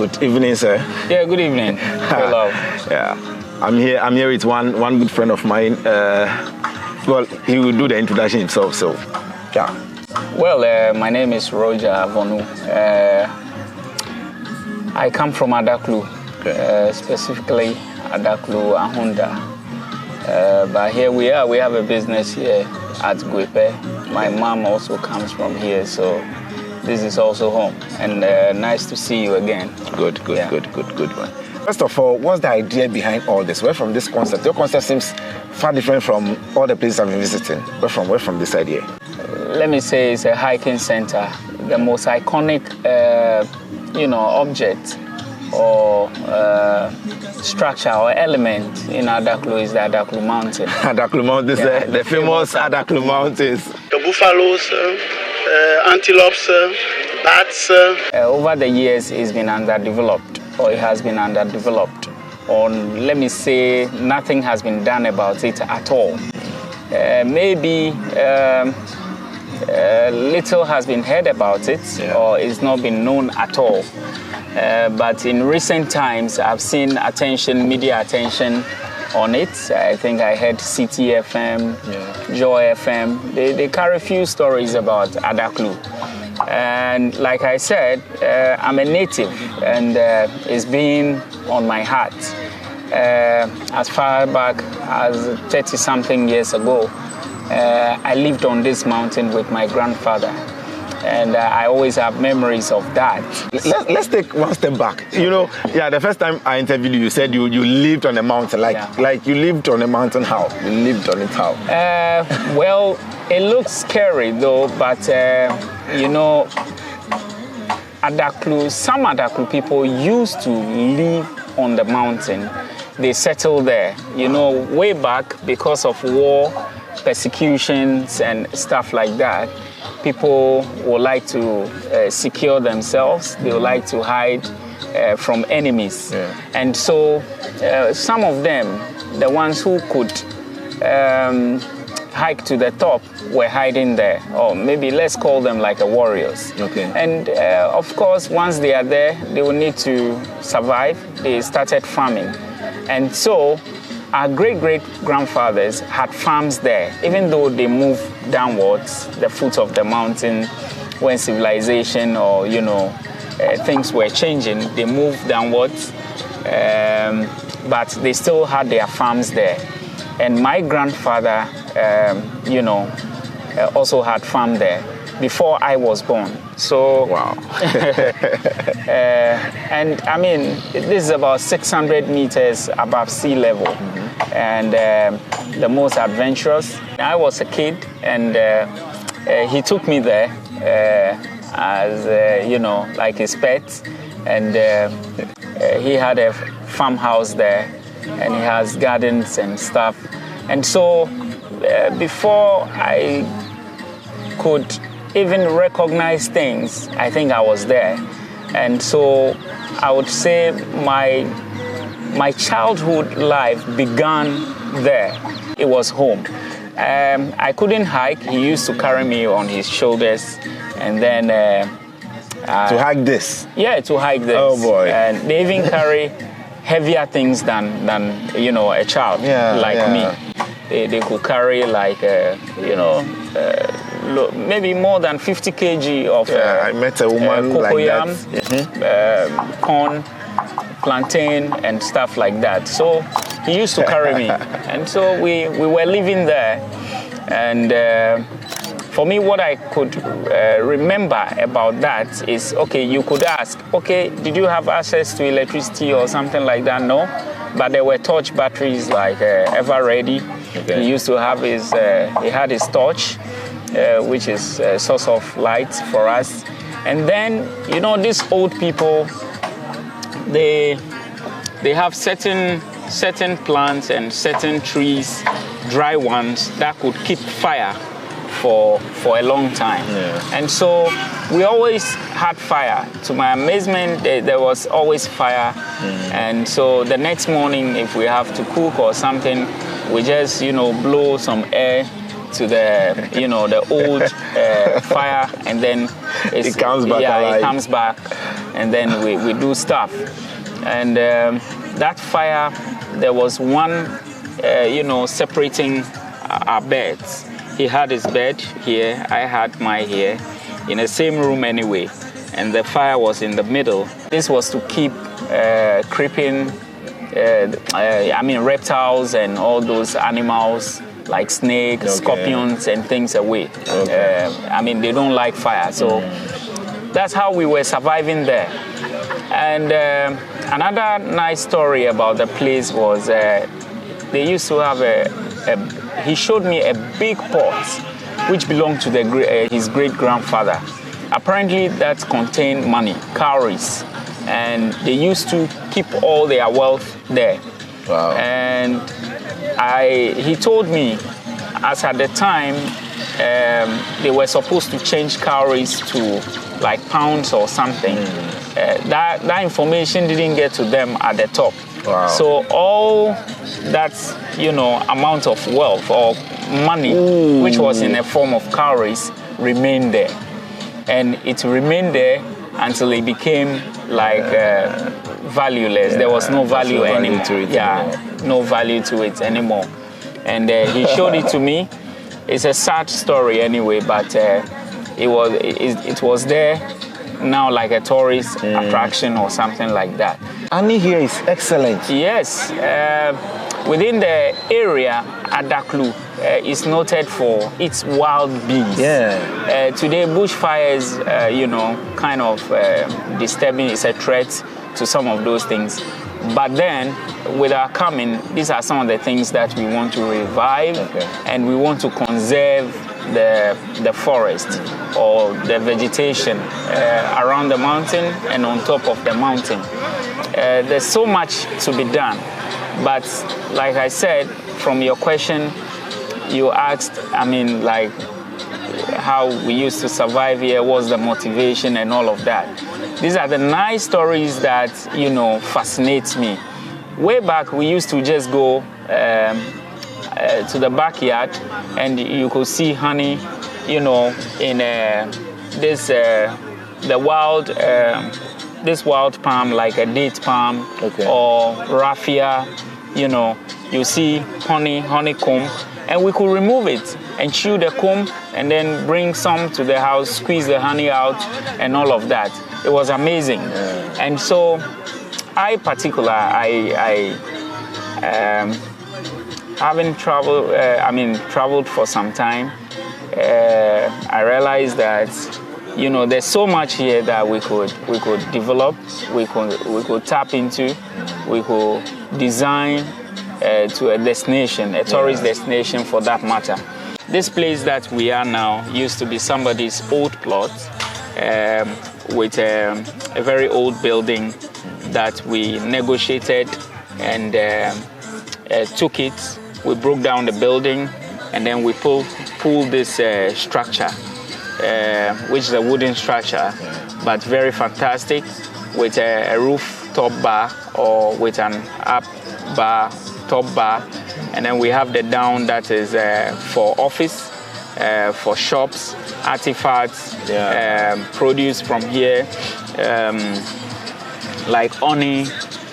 Good evening, sir. Yeah, good evening. Hello. Yeah, I'm here with one good friend of mine. Well, he will do the introduction himself. So, yeah. Well, my name is Roger Avonu. I come from Adaklu, specifically Adaklu, Ahunda. But here we are. We have a business here at Guepe. My mom also comes from here, so this is also home. And nice to see you again. Good one. First of all, what's the idea behind all this? Where from this concept? Your concept seems far different from all the places I've been visiting. Where from this idea? Let me say it's a hiking center. The most iconic, object or structure or element in Adaklu is the Adaklu Mountain. Adaklu Mountains, yeah, the famous Adaklu Mountains. The buffaloes, antelopes, bats. Over the years, it's been underdeveloped, or it has been underdeveloped. Or let me say, nothing has been done about it at all. Maybe little has been heard about it, yeah, or it's not been known at all. But in recent times, I've seen media attention on it. I think I heard CTFM, yeah, Joy FM. They carry a few stories about Adaklu. And like I said, I'm a native, and it's been on my heart. As far back as 30-something years ago, I lived on this mountain with my grandfather. And I always have memories of that. Let's take one step back. You know, yeah, the first time I interviewed you, you said you lived on a mountain. Like you lived on a mountain how? You lived on it how? Well, it looks scary though, but some Adaklu people used to live on the mountain. They settled there, way back because of war, persecutions and stuff like that. People would like to secure themselves. They would like to hide from enemies. Yeah. And so some of them, the ones who could hike to the top, were hiding there. Or maybe let's call them like warriors. Okay. And of course, once they are there, they will need to survive. They started farming. And so our great-great-grandfathers had farms there, even though they moved downwards, the foot of the mountain, when civilization or, things were changing, they moved downwards, but they still had their farms there. And my grandfather, also had farm there before I was born. So, wow. And I mean, this is about 600 meters above sea level. Mm-hmm. And the most adventurous. I was a kid, and he took me there as, like his pet. And he had a farmhouse there, and he has gardens and stuff. And so before I could even recognize things, I think I was there. And so I would say my childhood life began there. It was home. I couldn't hike. He used to carry me on his shoulders, and then to hike this? Yeah, to hike this. Oh boy! And they even carry heavier things than a child me. They could carry like maybe more than 50 kg of I met a woman cocoyam, like that. corn, plantain, and stuff like that. So he used to carry me, and so we were living there. And for me, what I could remember about that is, okay, you could ask, okay, did you have access to electricity or something like that? No, but there were torch batteries like ever ready. Okay. He used to have he had his torch, which is a source of light for us. And then, these old people, they have certain plants and certain trees, dry ones, that could keep fire for a long time. Yeah. And so we always had fire. To my amazement, there was always fire. Mm. And so the next morning, if we have to cook or something, we just, blow some air to the old fire, and then it comes back alive. It comes back and then we do stuff. And that fire, there was one, separating our beds. He had his bed here, I had my here, in the same room anyway, and the fire was in the middle. This was to keep creeping, reptiles and all those animals like snakes, scorpions, and things away. They don't like fire, so that's how we were surviving there. And another nice story about the place was they used to have he showed me a big pot which belonged to his great-grandfather. Apparently that contained money, cowries, and they used to keep all their wealth there. Wow. And he told me, as at the time, they were supposed to change cowries to like pounds or something. That information didn't get to them at the top. Wow. So all that, amount of wealth or money, which was in a form of cowries, remained there. And it remained there until it became like valueless. There was no value anymore. No value to it anymore. And he showed it to me. It's a sad story anyway, but it was there now like a tourist attraction or something like that. Honey here is excellent. Yes. Within the area, Adaklu is noted for its wild bees. Yeah. Today, bushfires, kind of disturbing, is a threat to some of those things. But then, with our coming, these are some of the things that we want to revive, and we want to conserve the forest or the vegetation around the mountain and on top of the mountain. There's so much to be done, but like I said, from your question, you asked, how we used to survive here, what's the motivation and all of that. These are the nice stories that, fascinate me. Way back, we used to just go to the backyard and you could see honey, in this wild palm, like a date palm or raffia, you see honeycomb, and we could remove it and chew the comb and then bring some to the house, squeeze the honey out and all of that. It was amazing. And so I having traveled for some time, I realized that there's so much here that we could develop, we could tap into, we could design to a destination, a tourist destination for that matter. This place that we are now used to be somebody's old plot with a very old building that we negotiated and took it. We broke down the building and then we pulled this structure, which is a wooden structure, but very fantastic, with a rooftop bar or with an up bar, top bar, and then we have the down that is for office, for shops, artifacts, produce from here, like honey.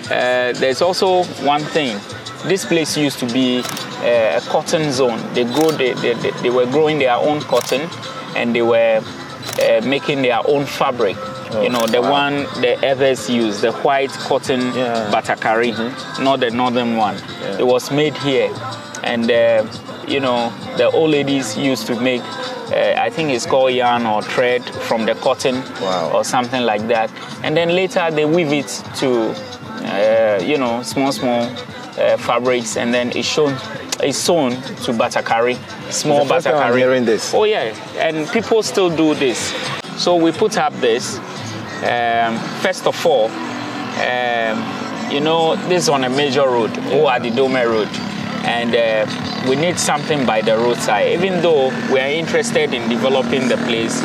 There's also one thing. This place used to be a cotton zone. They were growing their own cotton, and they were making their own fabric. The one the others use, the white cotton batakari, not the northern one. It was made here, and the old ladies used to make, I think it's called yarn or thread from the cotton or something like that. And then later they weave it to, small fabrics, and then it's sewn to batakari, small batakari. I'm hearing this. Oh yeah, and people still do this. So we put up this. First of all, this is on a major road, Adidome Road, and we need something by the roadside. Even though we are interested in developing the place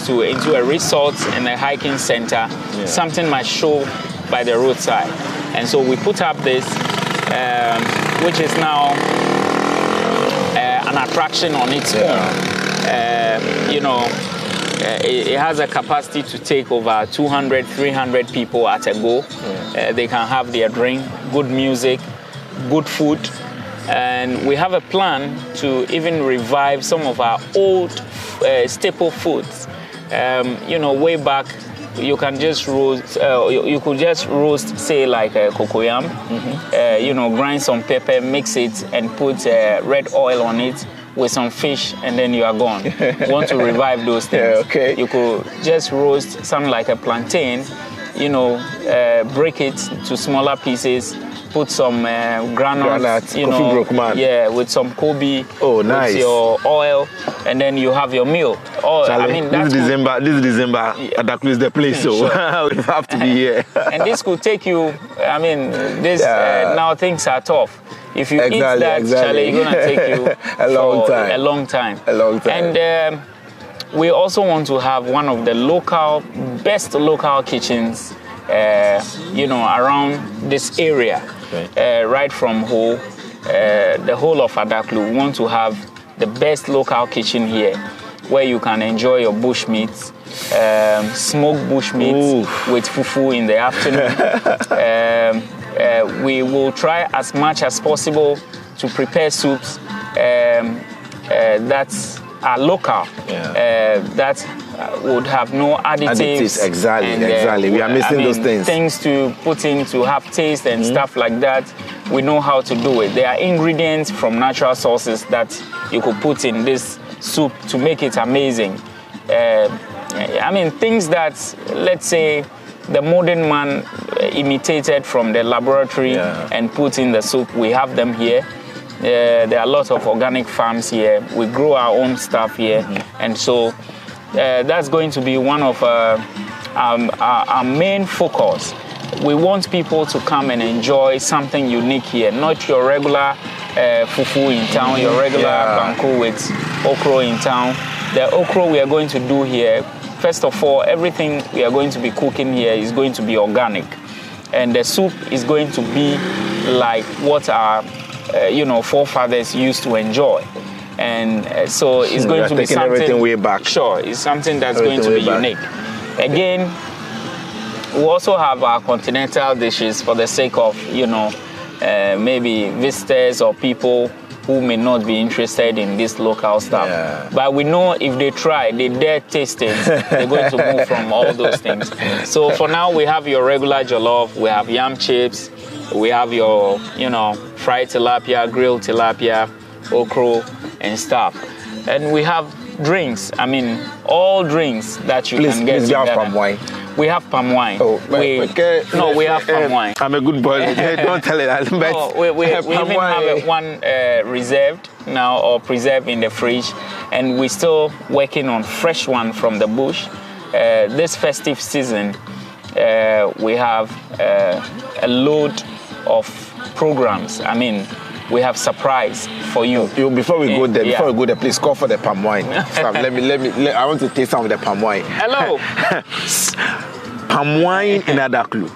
into a resort and a hiking center, something must show by the roadside. And so we put up this, which is now an attraction on its own. it has a capacity to take over 200, 300 people at a go. They can have their drink, good music, good food. And we have a plan to even revive some of our old staple foods. Way back, you can just roast, you could just roast, say, like cocoyam, grind some pepper, mix it, and put red oil on it with some fish, and then you are gone. Want to revive those things. Yeah, okay. You could just roast something like a plantain, break it to smaller pieces, put some granules, with some kobe, nice. with your oil, and then you have your meal. This is December. Adaklu is the place, so we have to be here. And this could take you. Now things are tough. If you eat that, Charlie, it's gonna take you a long time. And we also want to have one of the best local kitchens, around this area. Right from the whole of Adaklu. We want to have the best local kitchen here, where you can enjoy your bush meats, smoked bush meats with fufu in the afternoon. We will try as much as possible to prepare soups that are local, that would have no additives. Exactly. We are missing those things. Things to put in to have taste and stuff like that. We know how to do it. There are ingredients from natural sources that you could put in this soup to make it amazing. Things that, let's say, the modern man imitated from the laboratory and put in the soup. We have them here. There are lots of organic farms here. We grow our own stuff here. And so that's going to be one of our main focus. We want people to come and enjoy something unique here, not your regular fufu in town, your regular banku with okra in town. The okra we are going to do here, first of all, everything we are going to be cooking here is going to be organic. And the soup is going to be like what our forefathers used to enjoy. And so it's going to be something everything way back. Sure, it's something that's going to be unique. Again, we also have our continental dishes for the sake of maybe visitors or people who may not be interested in this local stuff. But we know if they try, they dare taste it, they're going to move from all those things. So for now, we have your regular jollof, we have yam chips, we have your fried tilapia, grilled tilapia, okra and stuff. And we have drinks. All drinks that you can get. Please, we have palm wine. We have palm wine. We have palm wine. I'm a good boy. Don't tell it. We even have one reserved now or preserved in the fridge, and we're still working on fresh one from the bush. This festive season, we have a load of programs. We have surprise for you. Before we go there, please call for the palm wine. I want to taste some of the palm wine. Hello. Palm wine in Adaklu.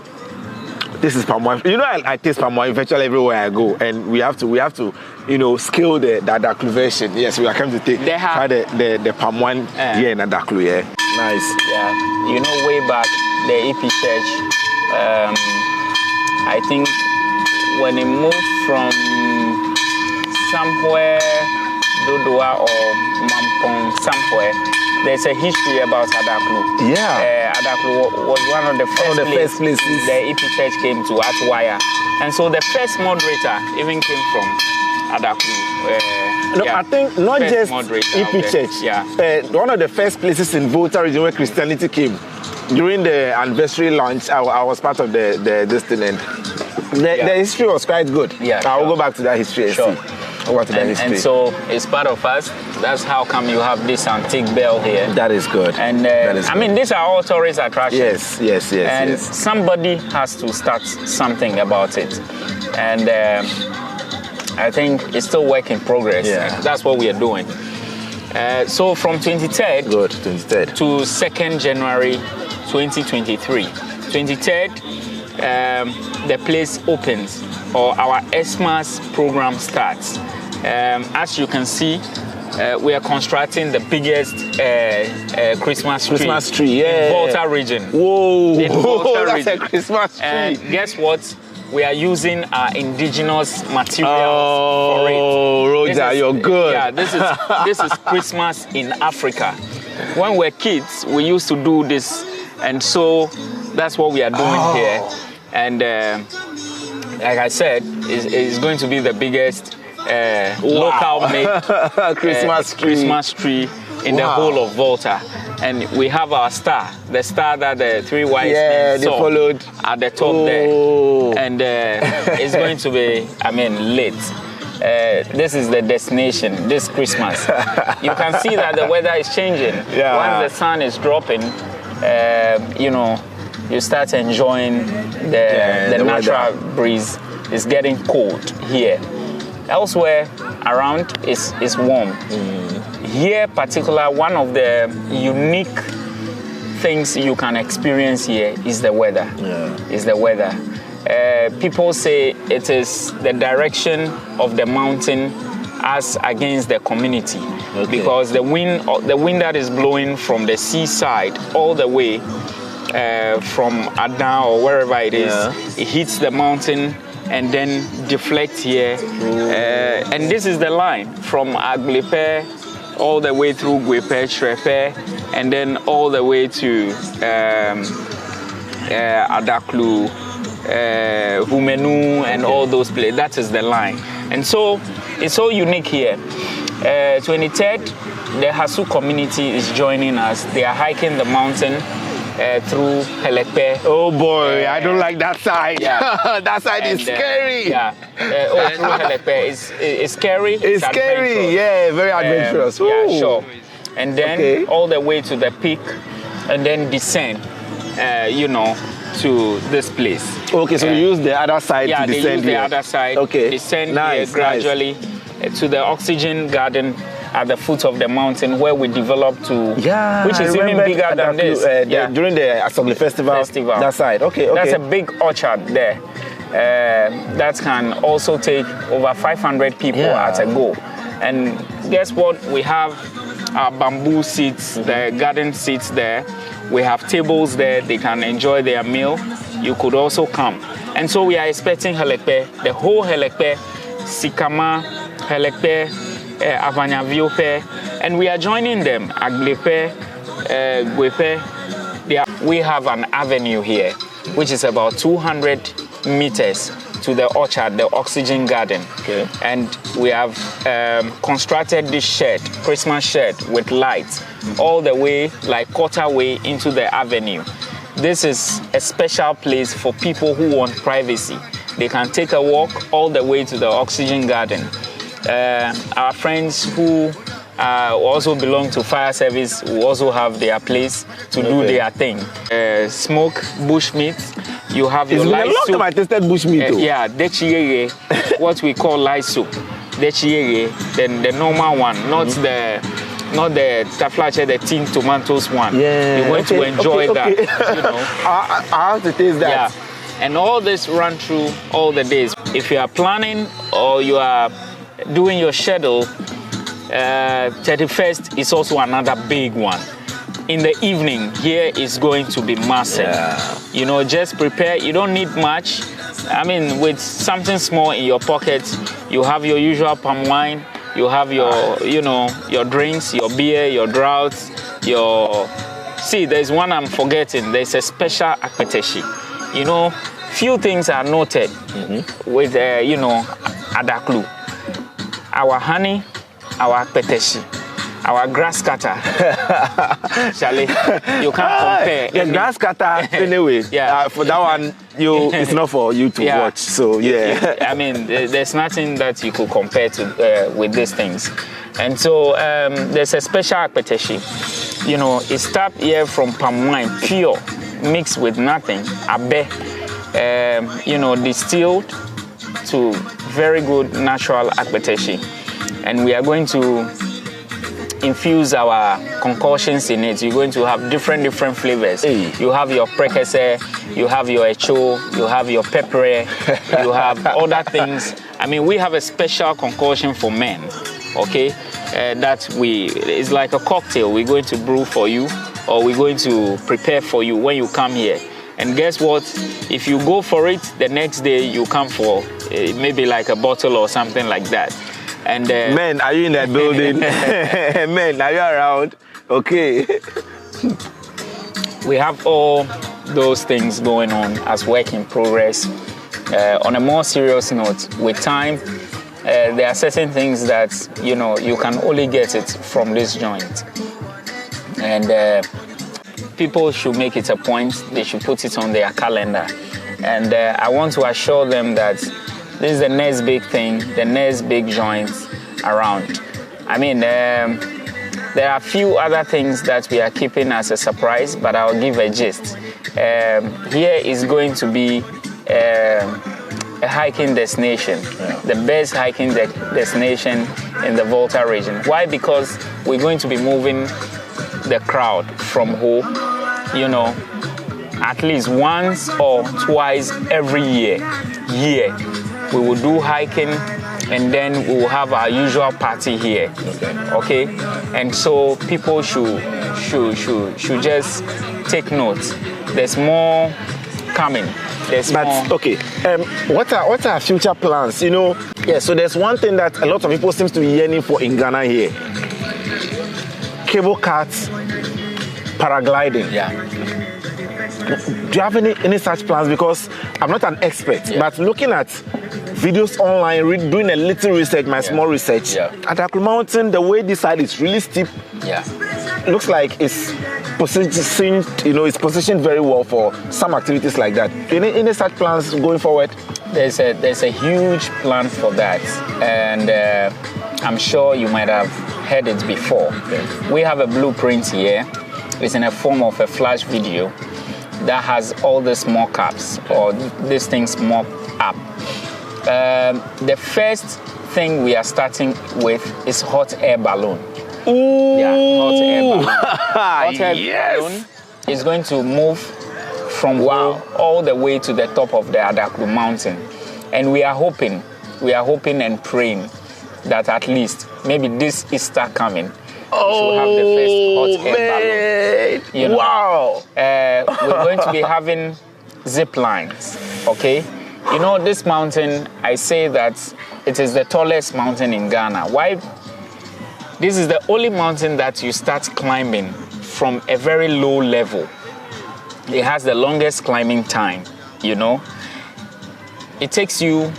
This is palm wine. I taste palm wine virtually everywhere I go, and we have to scale the Adaklu version. Yes, we are coming to try the palm wine here in Adaklu. Yeah, nice. Yeah, way back the EP Church. I think when it moved from somewhere, Dodua or Mampong, somewhere, there's a history about Adaklu. Adaklu was one of the first places the EP Church came to at Wire. And so the first moderator even came from Adaklu. I think not just EP Church. One of the first places in Volta Region where Christianity came. During the anniversary launch, I was part of this thing, and the history was quite good. I'll go back to that history and see. And so it's part of us. That's how come you have this antique bell here. That is good. And these are all tourist attractions. Yes. And somebody has to start something about it. And I think it's still work in progress. That's what we are doing. So from 23rd to 2nd January 2023. 23rd, the place opens, or our Xmas program starts. As you can see, we are constructing the biggest Christmas tree in Volta region. Whoa, in Volta that's region. a Christmas tree. And guess what? We are using our indigenous materials for it. Oh, Roger, you're good. Yeah, this is Christmas in Africa. When we're kids, we used to do this, and so that's what we are doing here. And like I said, it's going to be the biggest local made Christmas tree in the whole of Volta. And we have our star, the star that the three wise men saw followed at the top there. And it's going to be, lit. This is the destination this Christmas. You can see that the weather is changing. Yeah. Once the sun is dropping, you start enjoying the natural breeze. It's getting cold here. Elsewhere around is warm. Here, particular, one of the unique things you can experience here is the weather. Is the weather. People say it is the direction of the mountain as against the community, because the wind that is blowing from the seaside all the way from Adan or wherever it is, it hits the mountain and then deflects here. And this is the line from Aglepe all the way through Gwepe, Shrepe, and then all the way to Adaklu, Humenu, and all those places. That is the line. And so it's so unique here. 23rd, the Hasu community is joining us. They are hiking the mountain through Helekpe. Oh boy, I don't like that side. Yeah. That side is scary. Through Helekpe it's scary. It's scary, yeah, very adventurous. Yeah, sure. And then all the way to the peak, and then descend, to this place. Okay, so you use the other side to descend. Yeah, they use the other side. Okay. Descend here gradually to the oxygen garden at the foot of the mountain, where we developed to, which is even bigger than this. During the Assembly Festival, that side. Okay. That's a big orchard there. That can also take over 500 people at a go. And guess what? We have our bamboo seats, the garden seats there. We have tables there. They can enjoy their meal. You could also come. And so we are expecting Helekpe, the whole Helekpe, Sikama, Helekpe, Avanyaviope, and we are joining them. Aglepe, Gwepe. We have an avenue here, which is about 200 meters to the orchard, the oxygen garden. Okay. And we have constructed this shed, Christmas shed, with lights all the way, like quarter way into the avenue. This is a special place for people who want privacy. They can take a walk all the way to the oxygen garden. Our friends who also belong to fire service will also have their place to do their thing. Smoke bushmeat. You have your light soup. It's been a long time I tasted bushmeat though. Yeah, dechiyeye, what we call light soup. Dechiyeye, then the normal one, not the taflache, the tin tomatoes one. Yeah. You're going to enjoy that. I have to taste that. Yeah. And all this run through all the days. If you are planning or you are doing your schedule, 31st is also another big one. In the evening, here is going to be massive. Yeah. Just prepare. You don't need much. With something small in your pocket, you have your usual palm wine, you have your, your drinks, your beer, your draughts, See, there's one I'm forgetting. There's a special akpeteshi. Few things are noted with, Adaklu. Our honey, our akpeteshi, our grass cutter. Charlie, you can't compare. The grass cutter, anyway. For that one, it's not for you to watch. So there's nothing that you could compare to with these things. And so there's a special akpeteshi. It's tapped here from palm wine, pure, mixed with nothing. Abe, distilled to very good natural akpeteshi. And we are going to infuse our concoctions in it. You're going to have different flavors. You have your prekese, you have your echo, you have your pepper, you have other things. We have a special concoction for men, okay? that it's like a cocktail we're going to brew for you, or we're going to prepare for you when you come here. And guess what? If you go for it, the next day you come for maybe like a bottle or something like that. And men, are you in that building? Men, are you around? Okay. We have all those things going on as work in progress. On a more serious note, with time, there are certain things that you can only get it from this joint, and people should make it a point. They should put it on their calendar, and I want to assure them that this is the next big thing, the next big joint around. I mean, there are a few other things that we are keeping as a surprise, but I'll give a gist. Here is going to be a hiking destination, the best hiking destination in the Volta region. Why? Because we're going to be moving the crowd from home, at least once or twice every year. We will do hiking, and then we will have our usual party here. Okay? And so people should just take note. There's more coming. Okay, what are future plans? So there's one thing that a lot of people seems to be yearning for in Ghana here: cable cars, paragliding. Yeah. Do you have any such plans? Because I'm not an expert, but looking at videos online, doing a little research, small research, Adaklu Mountain, the way this side is really steep. Yeah. Looks like it's positioned very well for some activities like that. Any such plans going forward? There's a huge plan for that, and I'm sure you might have heard it before. We have a blueprint here. It's in a form of a flash video that has all these mock-ups, or these things mock up. The first thing we are starting with is hot air balloon. Ooh. Yeah, hot air balloon. Hot air balloon is going to move from all the way to the top of the Adaklu mountain. And we are hoping and praying that at least maybe this Easter coming, we should have the first hot air balloon. Wow. We're going to be having zip lines, okay? This mountain, I say that it is the tallest mountain in Ghana. Why? This is the only mountain that you start climbing from a very low level. It has the longest climbing time, It takes you,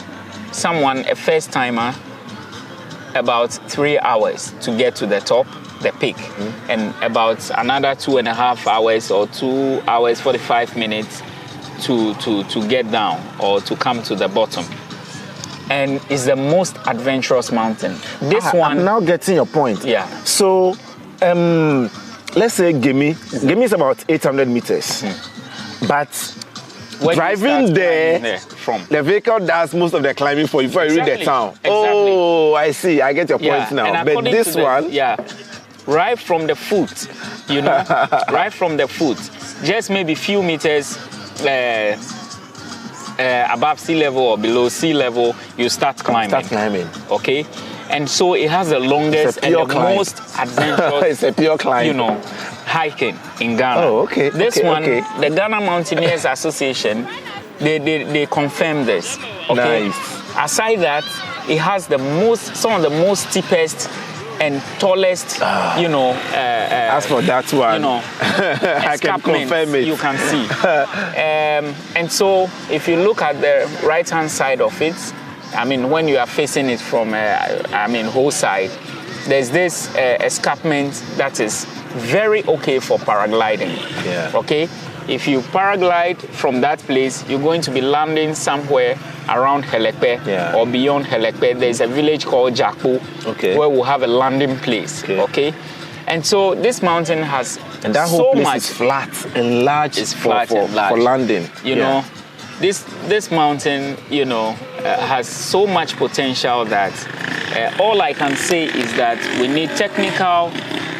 a first timer, about 3 hours to get to the top, the peak, and about another 2.5 hours or 2 hours, 45 minutes to get down or to come to the bottom. And it's the most adventurous mountain. I'm now getting your point. Yeah. So, let's say Gimi is about 800 meters. But driving there, the vehicle does most of the climbing for you before you reach the town. Exactly. Oh, I see. I get your point now. But this one... right from the foot, right from the foot, just maybe few meters above sea level or below sea level, you start climbing. Okay? And so it has the longest and the most adventurous, it's a pure climb. Hiking in Ghana. Oh, okay. This one, the Ghana Mountaineers Association, they confirm this. Okay? Nice. Aside that, it has some of the most steepest and tallest, as for that one, I can confirm it. You can see. And so, if you look at the right-hand side of it, when you are facing it from, whole side, there's this escarpment that is very okay for paragliding. Yeah. Okay? If you paraglide from that place, you're going to be landing somewhere around Helekpe or beyond Helekpe. There's a village called Jakpo where we'll have a landing place. Okay? And so this mountain has and that whole place is flat and large. It's flat and large for landing. This mountain, has so much potential that all I can say is that we need technical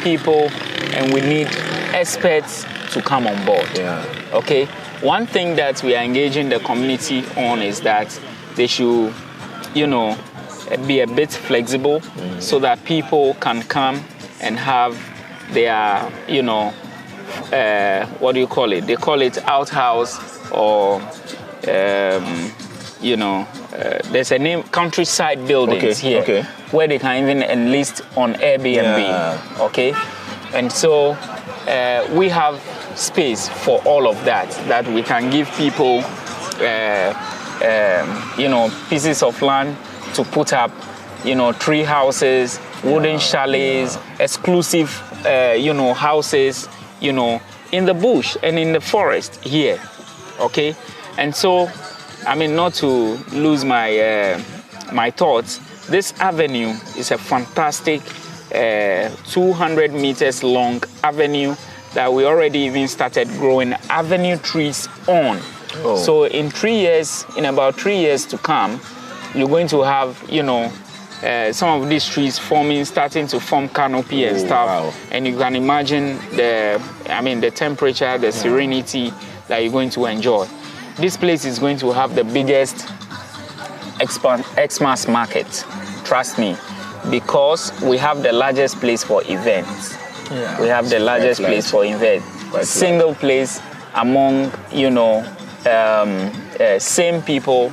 people and we need experts to come on board. Okay? One thing that we are engaging the community on is that they should, be a bit flexible so that people can come and have their, what do you call it? They call it outhouse or, there's a name, countryside buildings here where they can even enlist on Airbnb, okay? And so we have space for all of that we can give people, pieces of land to put up, tree houses, wooden chalets, exclusive, houses, in the bush and in the forest here, okay? And so, not to lose my thoughts, this avenue is a fantastic 200 meters long avenue that we already even started growing avenue trees on. Oh. So in about 3 years to come, you're going to have, some of these trees starting to form canopy and stuff. Wow. And you can imagine the temperature, the serenity that you're going to enjoy. This place is going to have the biggest Xmas market, trust me, because we have the largest place for events. Yeah. We have the largest place for events. Single place among, same people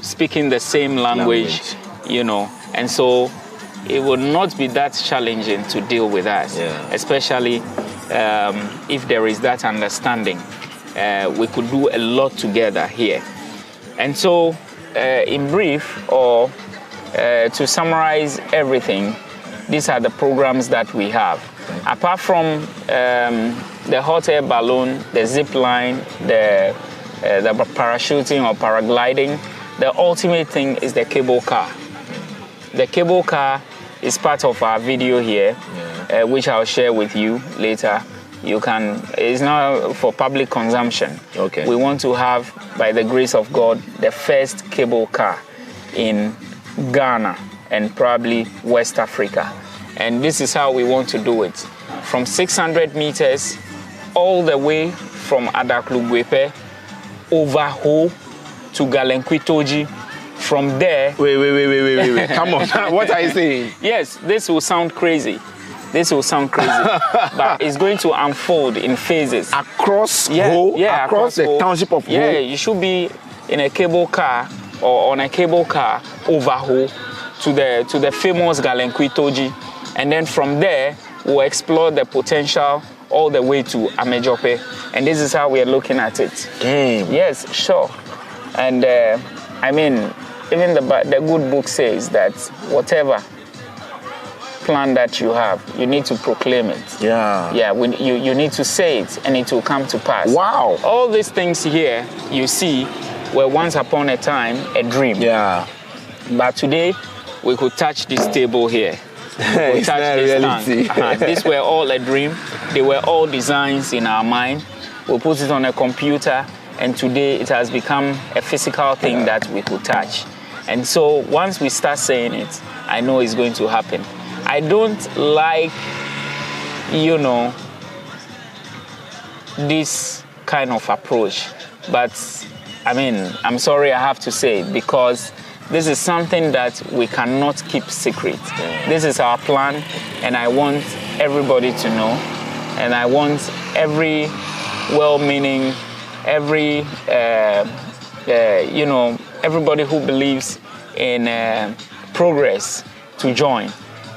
speaking the same language. And so it would not be that challenging to deal with us, especially if there is that understanding. We could do a lot together here. And so, in brief, or to summarize everything, these are the programs that we have. Apart from the hot air balloon, the zip line, the parachuting or paragliding, the ultimate thing is the cable car. The cable car is part of our video here, which I'll share with you later. It's now for public consumption. Okay. We want to have, by the grace of God, the first cable car in Ghana and probably West Africa. And this is how we want to do it. From 600 meters all the way from Adaklu Gwepe over Ho to Galenkwitoji. From there... Wait. Come on. What are you saying? Yes, this will sound crazy. But it's going to unfold in phases. Across Ho? Across the township of Ho? Yeah, you should be in a cable car or on a cable car over Ho to the famous Galenkwitoji. And then from there, we'll explore the potential all the way to Amejope. And this is how we are looking at it. Damn. Yes, sure. And even the good book says that whatever plan that you have, you need to proclaim it. Yeah. Yeah, you need to say it and it will come to pass. Wow. All these things here you see were once upon a time a dream. Yeah. But today we could touch this table here. We touch this reality. These were all a dream. They were all designs in our mind. We put it on a computer and today it has become a physical thing that we could touch. And so once we start saying it, I know it's going to happen. I don't like, this kind of approach. But, I'm sorry I have to say it because this is something that we cannot keep secret. This is our plan, and I want everybody to know. And I want every well-meaning, everybody who believes in progress to join.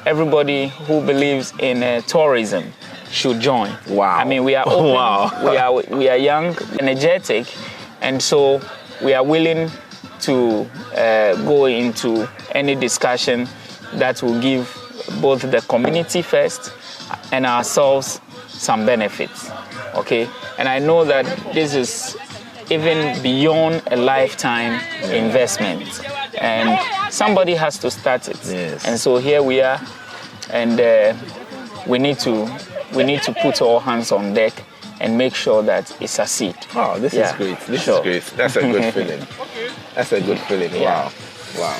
Everybody who believes in tourism should join. Wow. We are open, wow. we are young, energetic, and so we are willing to go into any discussion that will give both the community first and ourselves some benefits. Okay? And I know that this is even beyond a lifetime investment. And somebody has to start it. Yes. And so here we are, and we need to put all hands on deck and make sure that it succeeds. Oh, this is great. This is great. That's a good feeling. That's a good feeling. Yeah. Wow.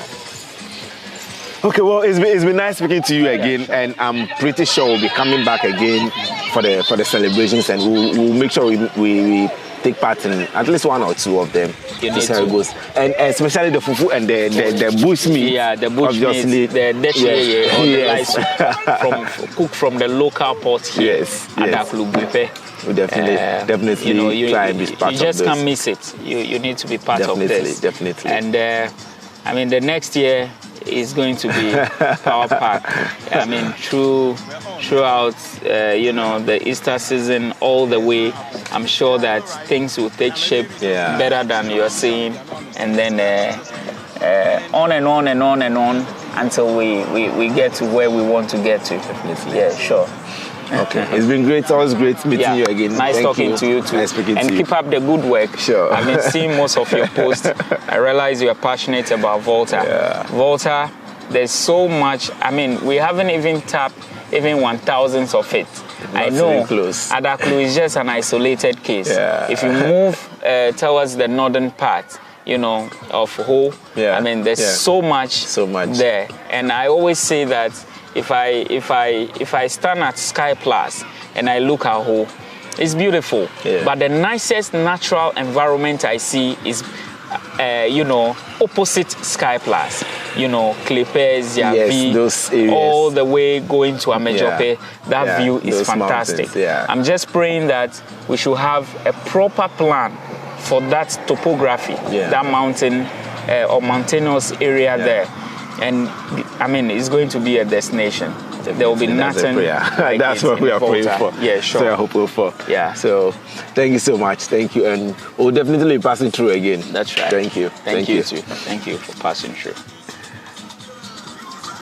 Okay, well, it's been nice speaking to you again, and I'm pretty sure we'll be coming back again for the celebrations, and we'll make sure we take part in at least one or two of them. You need how to. it goes. And especially the fufu and the bush meat. Yeah, the bush meat, the deshye, or the rice cooked from the local pot here. Yes. Adaklu Bupe. We definitely try and be part of this. You just can't miss it. You need to be part of this. Definitely. And I mean, the next year is going to be power pack. I mean, throughout the Easter season all the way, I'm sure that things will take shape better than you're seeing, and then on and on and on and on until we get to where we want to get to. Definitely. Yeah, sure. Okay, it's been great. Always great meeting you again. Nice talking to you too. Nice speaking and to you. Keep up the good work. Sure. I've been seeing most of your posts. I realize you are passionate about Volta. Yeah. Volta, there's so much. I mean, we haven't even tapped even 1,000th of it. I know Adaklu is just an isolated case. Yeah. If you move towards the northern part, of Ho, I mean, there's so much there. And I always say that if I stand at Sky Plus and I look at Ho, it's beautiful. Yeah. But the nicest natural environment I see is, opposite Sky Plus. Clippers, Yavi, those areas. All the way going to Amejope. That view is fantastic. I'm just praying that we should have a proper plan for that topography, that mountain or mountainous area there. And I mean, it's going to be a destination. There will be nothing. Like that's what we are praying for. Yeah, sure. So I'm hopeful for. Yeah. So thank you so much. Thank you. And we'll definitely be passing through again. That's right. Thank you. Thank you too. Thank you for passing through.